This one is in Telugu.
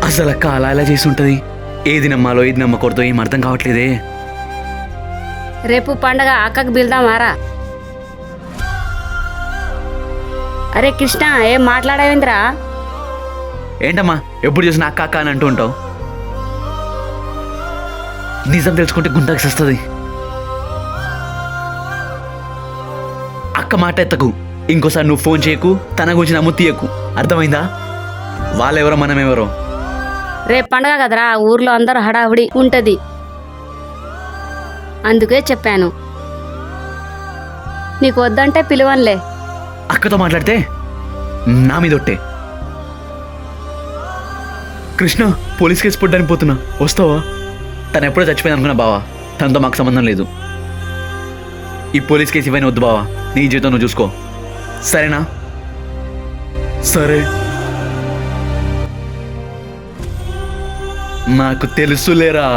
అసలు అక్క అలా ఎలా చేసి ఉంటుంది? ఏది నమ్మాలో ఏది నమ్మకూడదో ఏం అర్థం కావట్లేదే. రేపు పండగ అక్కకు పిలుదామారా? అరే కృష్ణ, ఏం మాట్లాడావేంద్రా? ఏంటమ్మా ఎప్పుడు చూసినా అక్క అక్క అని అంటూ ఉంటావు? నిజం తెలుసుకుంటే గుండెకి వస్తుంది. అక్క మాట ఎత్తకు, ఇంకోసారి నువ్వు ఫోన్ చేయకు, తన గురించి నమ్ము తీయకు, అర్థమైందా? వాళ్ళెవరో మనమెవరో. రేపు పండగ కదరా, ఊర్లో అందరూ హడావుడి ఉంటది, అందుకే చెప్పాను. నీకు వద్దంటే పిలువన్లే. అక్కతో మాట్లాడితే నా మీద ఒట్టే. కృష్ణ, పోలీస్ కేసు పడ్డానికి పోతున్నా, వస్తావా? తను ఎప్పుడో చచ్చిపోయింది అనుకున్నా బావా, తనతో మాకు సంబంధం లేదు. ఈ పోలీస్ కేసు ఇవన్నీ వద్దు బావా, నీ జీవితం నువ్వు చూసుకో, సరేనా? సరే, నాకు తెలుసులేరా.